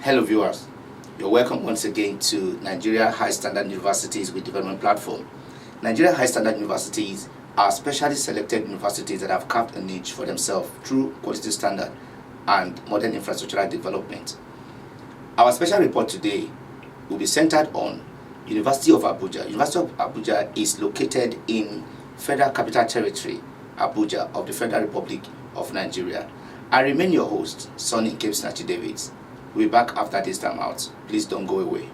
Hello viewers, you're welcome once again to Nigeria High Standard Universities with Development Platform. Nigeria High Standard Universities are specially selected universities that have carved a niche for themselves through quality standard and modern infrastructural development. Our special report today will be centered on University of Abuja. University of Abuja is located in Federal Capital Territory, Abuja, of the Federal Republic of Nigeria. I remain your host, Sonny Snatchy Davids. We'll be back after this time out. Please don't go away.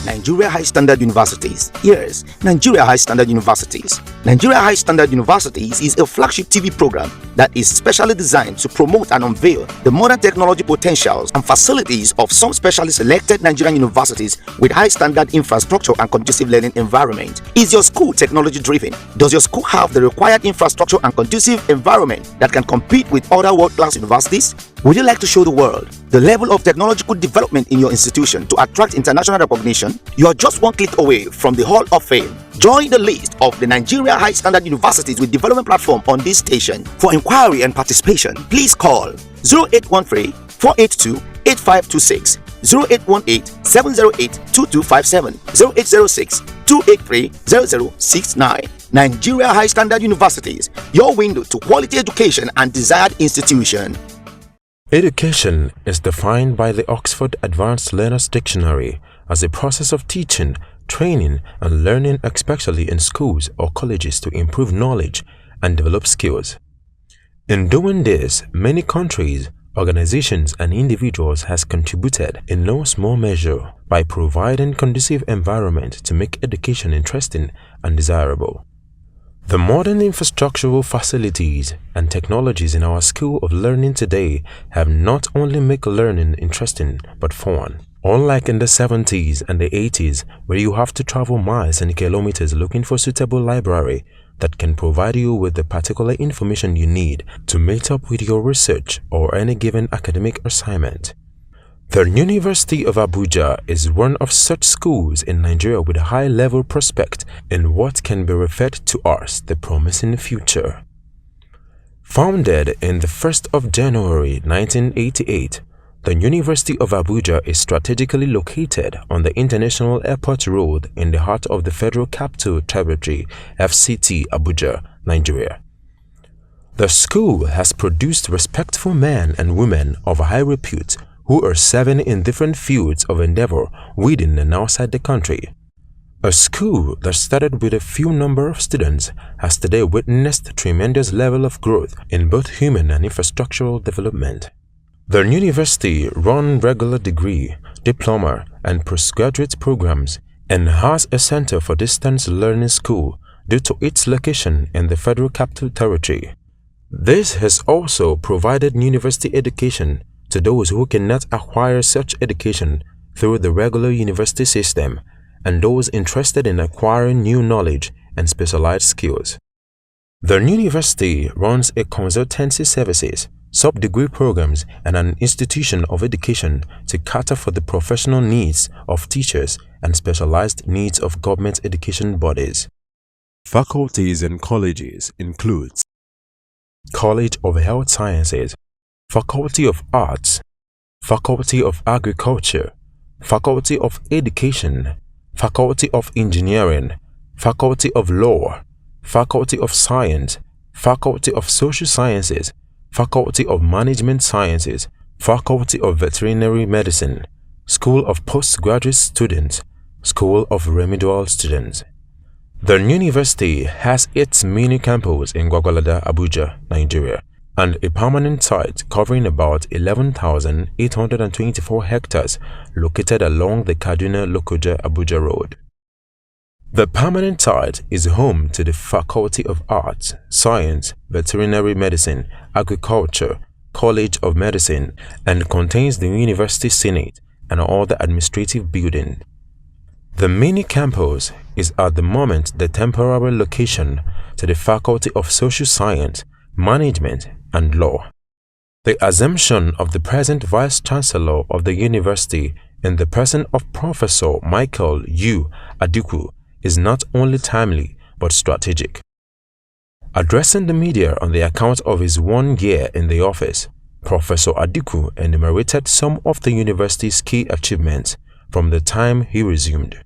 Nigeria High Standard Universities. Yes, Nigeria High Standard Universities. Nigeria High Standard Universities is a flagship TV program that is specially designed to promote and unveil the modern technology potentials and facilities of some specially selected Nigerian universities with high standard infrastructure and conducive learning environment. Is your school technology driven? Does your school have the required infrastructure and conducive environment that can compete with other world-class universities? Would you like to show the world the level of technological development in your institution to attract international recognition? You are just one click away from the Hall of Fame. Join the list of the Nigeria High Standard Universities with Development Platform on this station. For inquiry and participation, please call 0813-482-8526, 0818-708-2257, 0806-283-0069. Nigeria High Standard Universities, your window to quality education and desired institution. Education is defined by the Oxford Advanced Learners Dictionary as a process of teaching, training, and learning, especially in schools or colleges, to improve knowledge and develop skills. In doing this, many countries, organizations, and individuals has contributed in no small measure by providing conducive environment to make education interesting and desirable. The modern infrastructural facilities and technologies in our school of learning today have not only made learning interesting but fun. Unlike in the 70s and the 80s, where you have to travel miles and kilometers looking for suitable library that can provide you with the particular information you need to meet up with your research or any given academic assignment. The University of Abuja is one of such schools in Nigeria with a high-level prospect in what can be referred to as the promising future. Founded in the 1st of January 1988, the University of Abuja is strategically located on the International Airport Road in the heart of the Federal Capital Territory, FCT, Abuja, Nigeria. The school has produced respectful men and women of high repute who are serving in different fields of endeavor within and outside the country. A school that started with a few number of students has today witnessed a tremendous level of growth in both human and infrastructural development. The university runs regular degree, diploma, and postgraduate programs and has a center for distance learning school due to its location in the Federal Capital Territory. This has also provided university education to those who cannot acquire such education through the regular university system and those interested in acquiring new knowledge and specialized skills. The university runs a consultancy services, sub-degree programs, and an institution of education to cater for the professional needs of teachers and specialized needs of government education bodies. Faculties and colleges include College of Health Sciences, Faculty of Arts, Faculty of Agriculture, Faculty of Education, Faculty of Engineering, Faculty of Law, Faculty of Science, Faculty of Social Sciences, Faculty of Management Sciences, Faculty of Veterinary Medicine, School of Postgraduate Students, School of Remedial Students. The university has its mini campus in Gwagwalada, Abuja, Nigeria, and a permanent site covering about 11,824 hectares located along the Kaduna-Lokoja-Abuja Road. The permanent site is home to the Faculty of Arts, Science, Veterinary Medicine, Agriculture, College of Medicine, and contains the University Senate and other administrative buildings. The mini campus is at the moment the temporary location to the Faculty of Social Science, Management, and Law. The assumption of the present Vice-Chancellor of the university in the person of Professor Michael U. Adiku is not only timely but strategic. Addressing the media on the account of his 1 year in the office, Professor Adiku enumerated some of the university's key achievements from the time he resumed.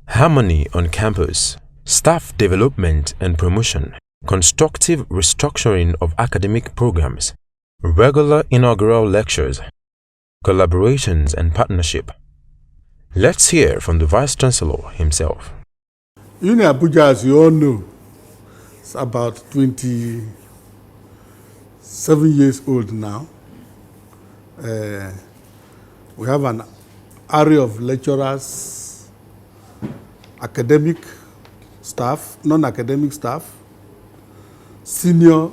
Harmony on campus, staff development and promotion, constructive restructuring of academic programs, regular inaugural lectures, collaborations and partnership. Let's hear from the Vice Chancellor himself. University of Abuja, as you all know, is about 27 years old now. We have an array of lecturers, academic staff, non-academic staff, senior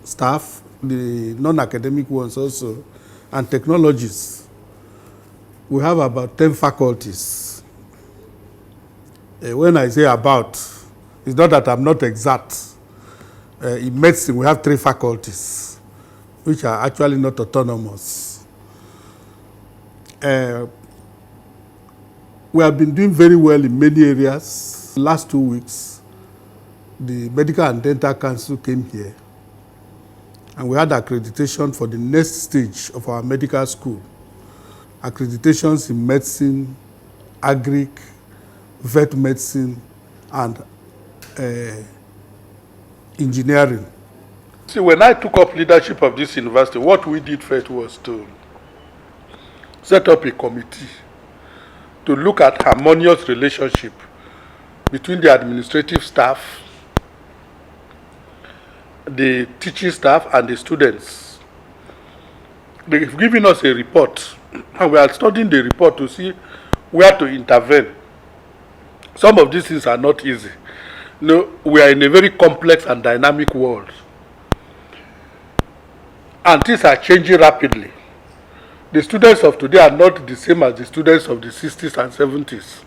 staff, the non-academic ones also, and technologists. We have about 10 faculties. When I say about, it's not that I'm not exact. In medicine, we have 3 faculties, which are actually not autonomous. We have been doing very well in many areas. Last 2 weeks, the Medical and Dental Council came here, and we had accreditation for the next stage of our medical school. Accreditations in medicine, agric, vet medicine, and engineering. See, when I took up leadership of this university, what we did first was to set up a committee to look at harmonious relationship between the administrative staff, the teaching staff, and the students. They've given us a report, and we are studying the report to see where to intervene. Some of these things are not easy. No, we are in a very complex and dynamic world, and things are changing rapidly. The students of today are not the same as the students of the 60s and 70s.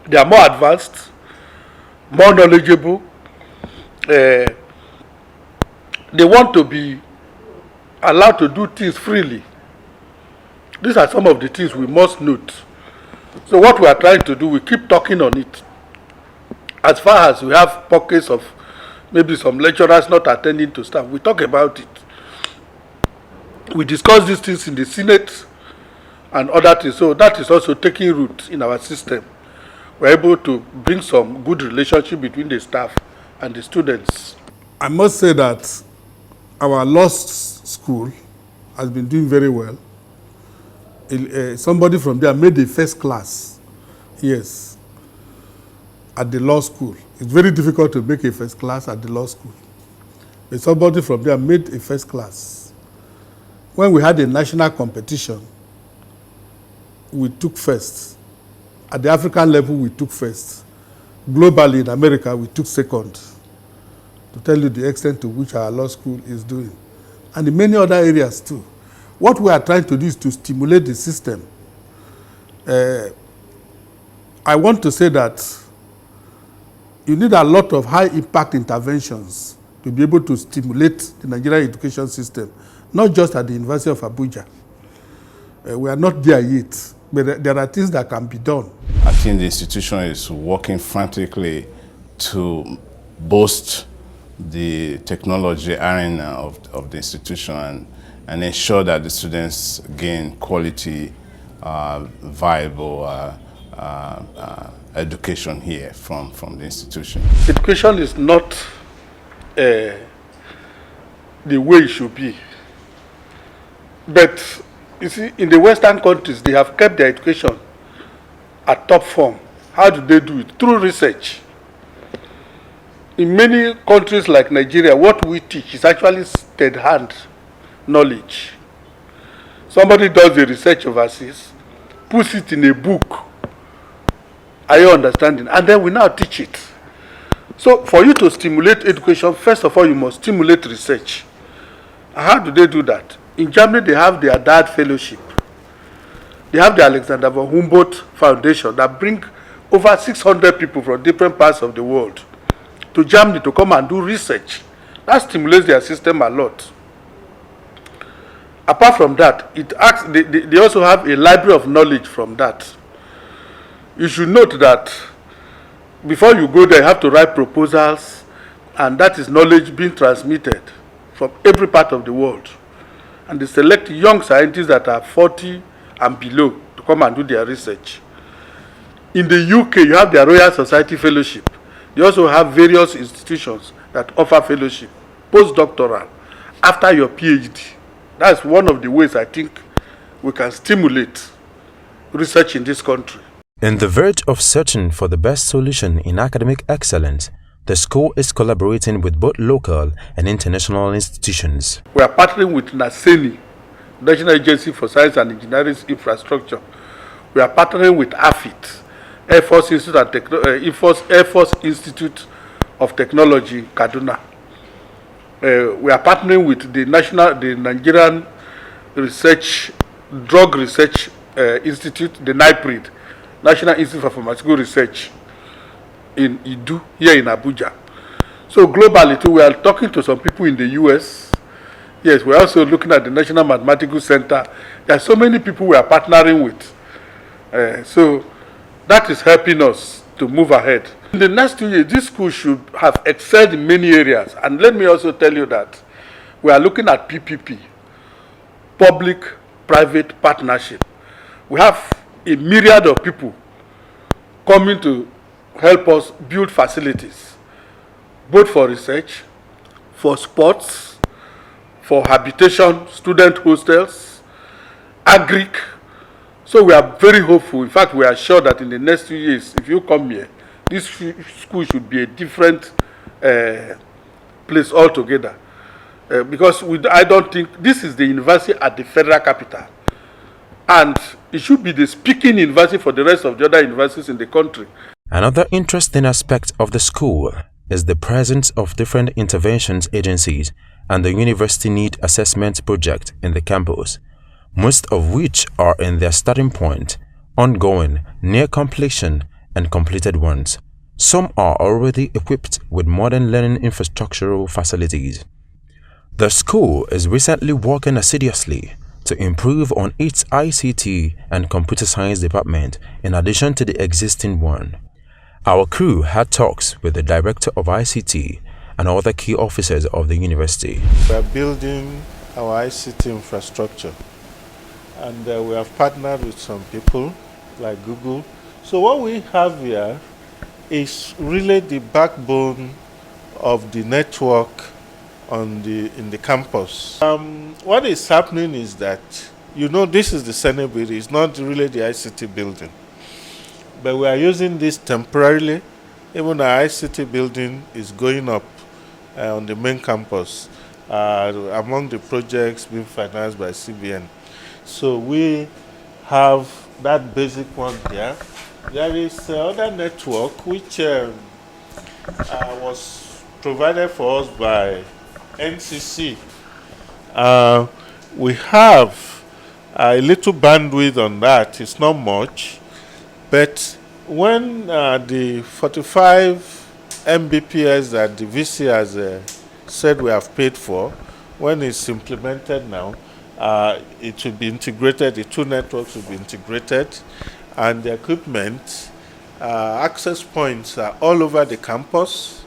They are more advanced, more knowledgeable. They want to be allowed to do things freely. These are some of the things we must note. So what we are trying to do, we keep talking on it. As far as we have pockets of maybe some lecturers not attending to staff, we talk about it. We discuss these things in the Senate and other things. So that is also taking root in our system. We're able to bring some good relationship between the staff and the students. I must say that our law school has been doing very well. Somebody from there made a first class, yes, at the law school. It's very difficult to make a first class at the law school. But somebody from there made a first class. When we had a national competition, we took first. At the African level, we took first. Globally, in America, we took second. To tell you the extent to which our law school is doing. And in many other areas too. What we are trying to do is to stimulate the system. I want to say that you need a lot of high impact interventions to be able to stimulate the Nigerian education system, not just at the University of Abuja. We are not there yet, but there are things that can be done. I think the institution is working frantically to boost the technology arena of the institution and ensure that the students gain quality, viable education here from the institution. Education is not the way it should be. But you see, in the Western countries, they have kept their education at top form. How do they do it? Through research. In many countries like Nigeria, what we teach is actually third-hand knowledge. Somebody does the research overseas, puts it in a book. Are you understanding? And then we now teach it. So for you to stimulate education, first of all, you must stimulate research. How do they do that? In Germany, they have their DAD fellowship. They have the Alexander von Humboldt Foundation that bring over 600 people from different parts of the world to Germany to come and do research. That stimulates their system a lot. Apart from that, they also have a library of knowledge from that. You should note that before you go there, you have to write proposals, And that is knowledge being transmitted from every part of the world. And they select young scientists that are 40 and below to come and do their research. In the UK, you have the Royal Society Fellowship. You also have various institutions that offer fellowship, postdoctoral, after your PhD. That's one of the ways I think we can stimulate research in this country. In the verge of searching for the best solution in academic excellence, the school is collaborating with both local and international institutions. We are partnering with NASENI, National Agency for Science and Engineering Infrastructure. We are partnering with AFIT, Air Force Institute of Technology, Kaduna. We are partnering with the Nigerian Drug Research Institute, the NIPRID, National Institute for Pharmaceutical Research, in Idu, here in Abuja. So globally too, we are talking to some people in the US. Yes, we're also looking at the National Mathematical Center. There are so many people we are partnering with. So that is helping us to move ahead. In the next 2 years, this school should have excelled in many areas. And let me also tell you that we are looking at PPP, public-private partnership. We have a myriad of people coming to help us build facilities, both for research, for sports, for habitation, student hostels, agric. So we are very hopeful. In fact, we are sure that in the next 2 years, if you come here, this school should be a different place altogether. Because I don't think this is the university at the federal capital. And it should be the speaking university for the rest of the other universities in the country. Another interesting aspect of the school is the presence of different interventions agencies and the University Need Assessment Project in the campus, most of which are in their starting point, ongoing, near completion, and completed ones. Some are already equipped with modern learning infrastructural facilities. The school is recently working assiduously to improve on its ICT and computer science department in addition to the existing one. Our crew had talks with the director of ICT and other key officers of the university. We are building our ICT infrastructure, and we have partnered with some people like Google. So what we have here is really the backbone of the network in the campus. What is happening is that, this is the Senate building, it's not really the ICT building. But we are using this temporarily. Even our ICT building is going up on the main campus among the projects being financed by CBN. So we have that basic one here. There is another network which was provided for us by NCC. We have a little bandwidth on that. It's not much. But when the 45 Mbps that the VC has said we have paid for, when it's implemented now, it will be integrated, the two networks will be integrated, and the equipment, access points are all over the campus.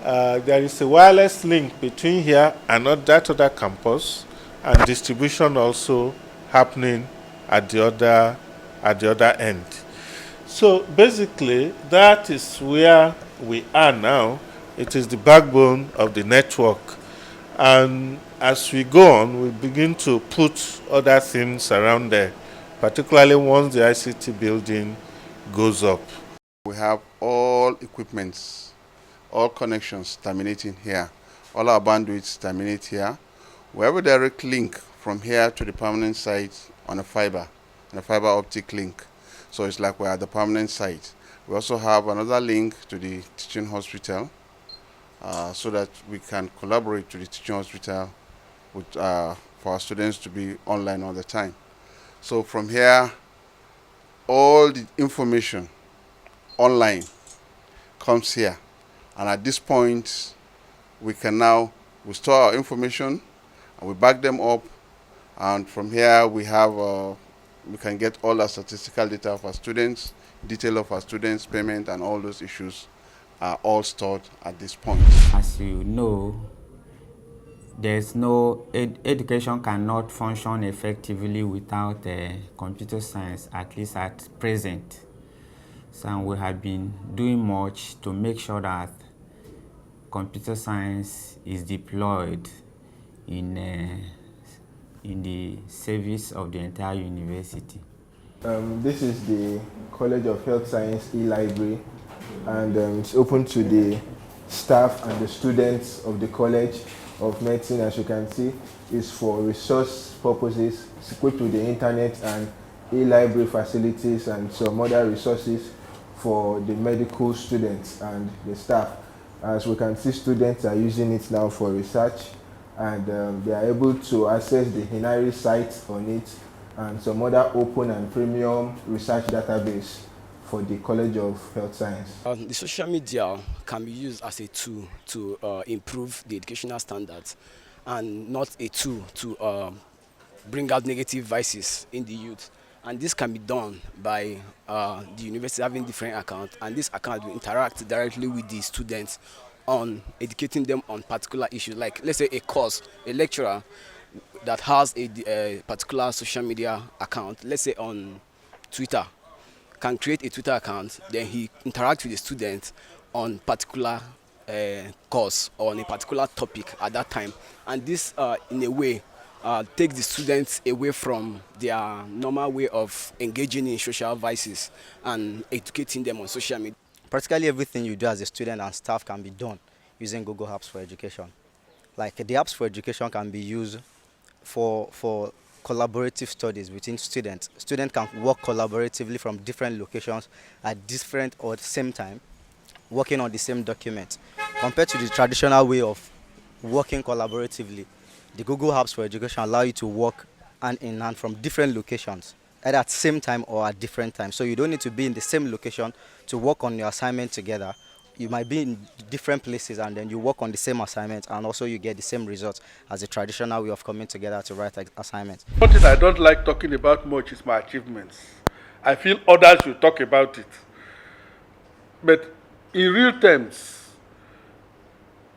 There is a wireless link between here and that other campus, and distribution also happening at the other end. So basically, that is where we are now. It is the backbone of the network. And as we go on, we begin to put other things around there, particularly once the ICT building goes up. We have all equipments, all connections terminating here. All our bandwidths terminate here. We have a direct link from here to the permanent site on a fiber optic link. So it's like we're at the permanent site. We also have another link to the teaching hospital so that we can collaborate to the teaching hospital with, for our students to be online all the time. So from here, all the information online comes here. And at this point, we store our information and we back them up. And from here, we can get all our statistical data of our students, detail of our students, payment, and all those issues. are all stored at this point. As you know, there's no education cannot function effectively without computer science, at least at present. So we have been doing much to make sure that computer science is deployed in the service of the entire university. This is the College of Health Science e-library, and it's open to the staff and the students of the College of Medicine. As you can see, it's for resource purposes. It's equipped with the internet and e-library facilities and some other resources for the medical students and the staff. As we can see, students are using it now for research, and they are able to access the Hinari site on it and some other open and premium research database for the College of Health Science. The social media can be used as a tool to improve the educational standards, and not a tool to bring out negative vices in the youth. And this can be done by the university having different accounts, and this account will interact directly with the students on educating them on particular issues. Like, let's say, a course, a lecturer that has a particular social media account, let's say on Twitter, can create a Twitter account, then he interacts with the students on particular course or on a particular topic at that time. And this, in a way, takes the students away from their normal way of engaging in social vices and educating them on social media. Practically everything you do as a student and staff can be done using Google Apps for Education. Like, the apps for education can be used for collaborative studies between students. Students can work collaboratively from different locations at different or the same time, working on the same document. Compared to the traditional way of working collaboratively, the Google Apps for Education allow you to work hand in hand from different locations, either at the same time or at different times. So you don't need to be in the same location to work on your assignment together. You might be in different places and then you work on the same assignment, and also you get the same results as a traditional way of coming together to write assignments. One thing I don't like talking about much is my achievements. I feel others should talk about it. But in real terms,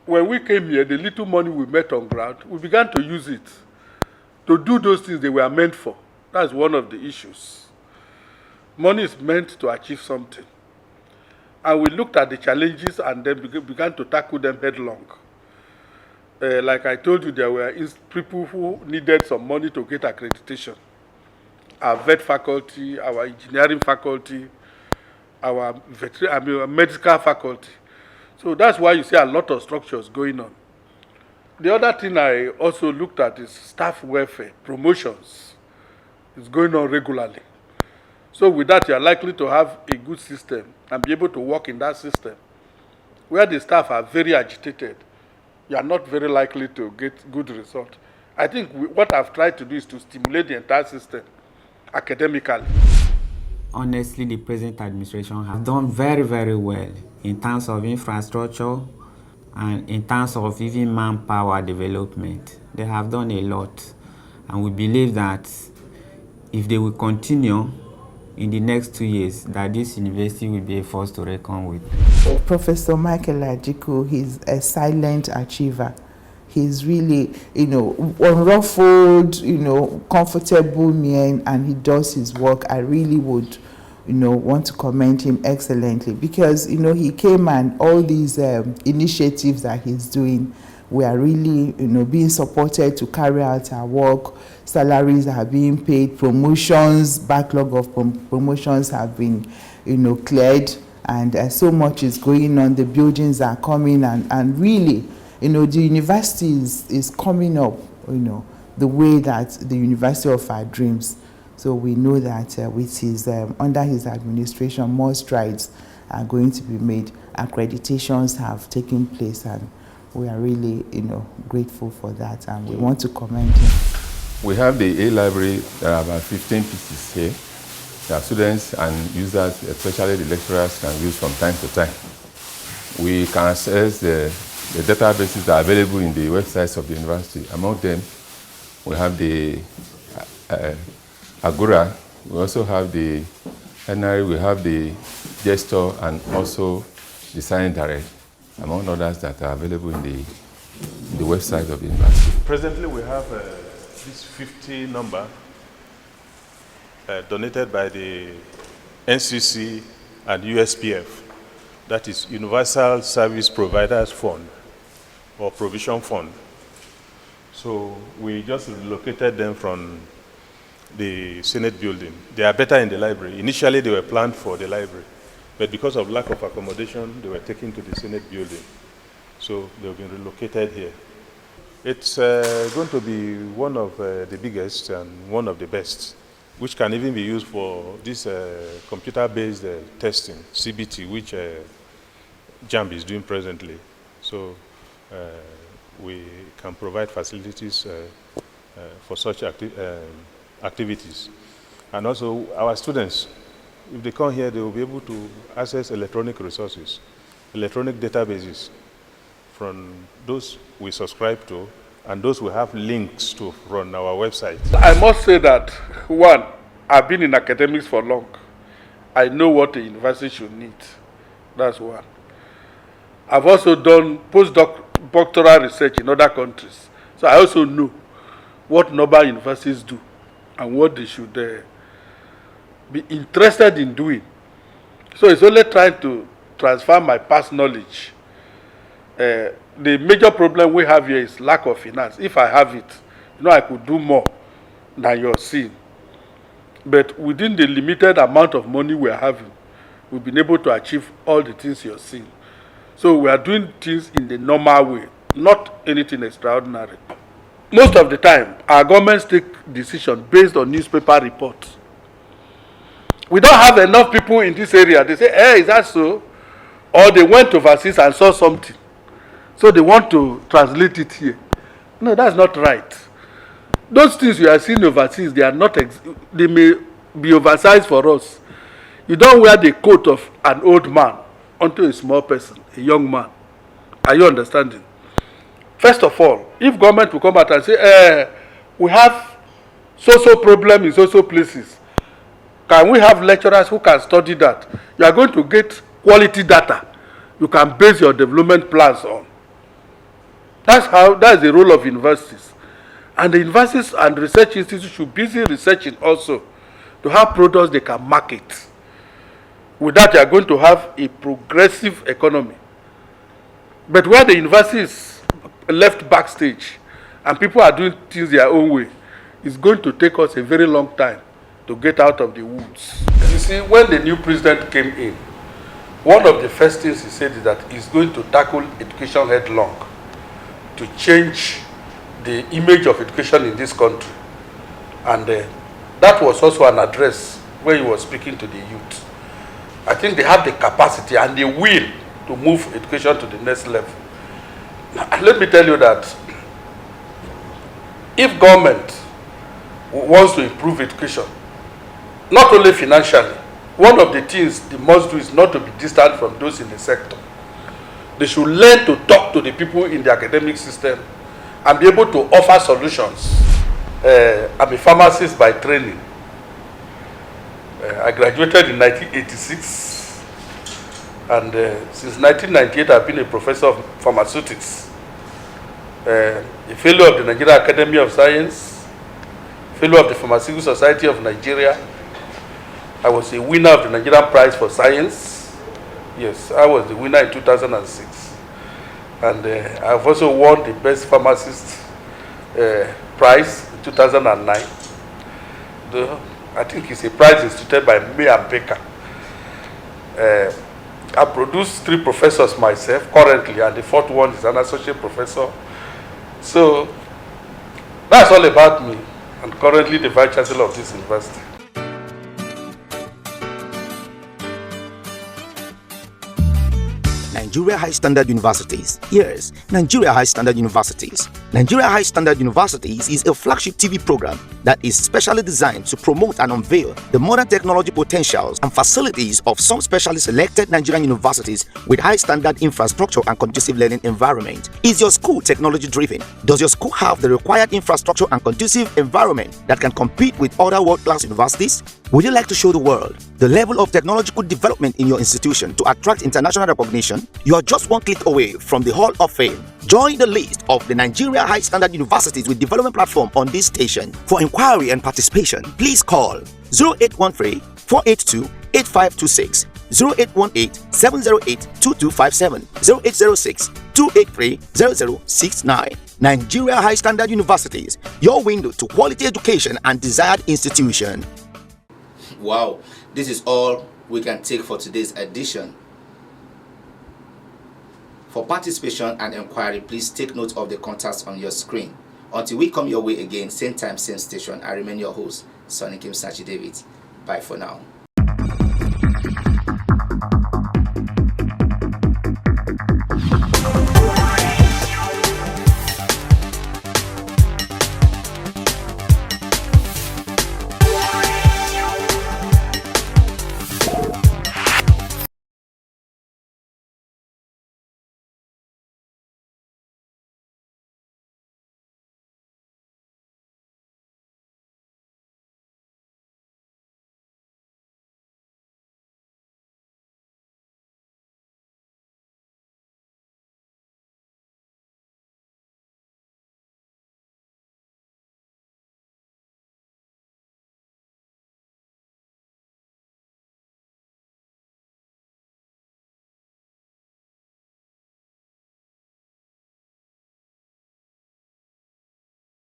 when we came here, the little money we met on ground, we began to use it to do those things they were meant for. That's one of the issues. Money is meant to achieve something. And we looked at the challenges and then began to tackle them headlong. Like I told you, there were people who needed some money to get accreditation. Our vet faculty, our engineering faculty, our medical faculty. So that's why you see a lot of structures going on. The other thing I also looked at is staff welfare, promotions. It's going on regularly. So with that, you are likely to have a good system and be able to work in that system. Where the staff are very agitated, you are not very likely to get good results. I think what I've tried to do is to stimulate the entire system academically. Honestly, the present administration has done very, very well in terms of infrastructure and in terms of even manpower development. They have done a lot, and we believe that if they will continue in the next 2 years, that this university will be a force to reckon with. Professor Michael Ajiko, he's a silent achiever. He's really, unruffled, comfortable man, and he does his work. I really would, want to commend him excellently, because, he came and all these initiatives that he's doing, we are really, being supported to carry out our work. Salaries are being paid, promotions, backlog of promotions have been, cleared, and so much is going on. The buildings are coming, and really, the university is coming up, the way that the university of our dreams. So we know that with his, under his administration, more strides are going to be made. Accreditations have taken place, and we are really, grateful for that, and we want to commend him. We have the A-library. There are about 15 pieces here that students and users, especially the lecturers, can use from time to time. We can access the databases that are available in the websites of the university. Among them, we have the Agora, we also have the NRI, we have the Gestor, and also Design Direct, among others that are available in the website of the university. Presently, we have this 50 number donated by the NCC and USPF, that is Universal Service Providers Fund or Provision Fund. So we just relocated them from the Senate building. They are better in the library. Initially, they were planned for the library, but because of lack of accommodation, they were taken to the Senate building. So they've been relocated here. It's going to be one of the biggest and one of the best, which can even be used for this computer-based testing, CBT, which JAMB is doing presently. So we can provide facilities for such activities. And also our students, if they come here, they will be able to access electronic resources, electronic databases from those we subscribe to and those we have links to from our website. I must say that, one, I've been in academics for long. I know what a university should need. That's one. I've also done postdoctoral research in other countries. So I also know what normal universities do and what they should be interested in doing. So it's only trying to transfer my past knowledge. The major problem we have here is lack of finance. If I have it, I could do more than you're seeing. But within the limited amount of money we're having, we've been able to achieve all the things you're seeing. So we are doing things in the normal way, not anything extraordinary. Most of the time, our governments take decisions based on newspaper reports. We don't have enough people in this area. They say, hey, is that so? Or they went overseas and saw something. So they want to translate it here. No, that's not right. Those things you are seeing overseas, they are not, they may be oversized for us. You don't wear the coat of an old man onto a small person, a young man. Are you understanding? First of all, if government will come out and say, we have so-so problem in so-so places, can we have lecturers who can study that? You are going to get quality data you can base your development plans on. That's the role of universities. And the universities and research institutes should be busy researching also to have products they can market. With that, you are going to have a progressive economy. But where the university is left backstage and people are doing things their own way, it's going to take us a very long time to get out of the woods. You see, when the new president came in, one of the first things he said is that he's going to tackle education headlong to change the image of education in this country. And that was also an address where he was speaking to the youth. I think they have the capacity and the will to move education to the next level. And let me tell you that if government wants to improve education, not only financially, one of the things they must do is not to be distant from those in the sector. They should learn to talk to the people in the academic system and be able to offer solutions. I'm a pharmacist by training. I graduated in 1986, and since 1998 I've been a professor of pharmaceutics, a fellow of the Nigerian Academy of Science, fellow of the Pharmaceutical Society of Nigeria. I was a winner of the Nigerian Prize for Science. Yes, I was the winner in 2006. And I've also won the Best Pharmacist Prize in 2009. I think it's a prize instituted by May and Baker. I produced 3 professors myself currently, and the 4th one is an associate professor. So that's all about me, and currently the Vice Chancellor of this university. Nigeria High Standard Universities. Yes, Nigeria High Standard Universities. Nigeria High Standard Universities is a flagship TV program that is specially designed to promote and unveil the modern technology potentials and facilities of some specially selected Nigerian universities with high standard infrastructure and conducive learning environment. Is your school technology driven? Does your school have the required infrastructure and conducive environment that can compete with other world-class universities? Would you like to show the world the level of technological development in your institution to attract international recognition? You are just one click away from the Hall of Fame. Join the list of the Nigeria High Standard Universities with Development Platform on this station. For inquiry and participation, please call 0813-482-8526, 0818-708-2257, 0806-283-0069. Nigeria High Standard Universities, your window to quality education and desired institution. Wow, this is all we can take for today's edition. For participation and inquiry, please take note of the contacts on your screen. Until we come your way again, same time, same station, I remain your host, Sonny Kim Sachi David. Bye for now.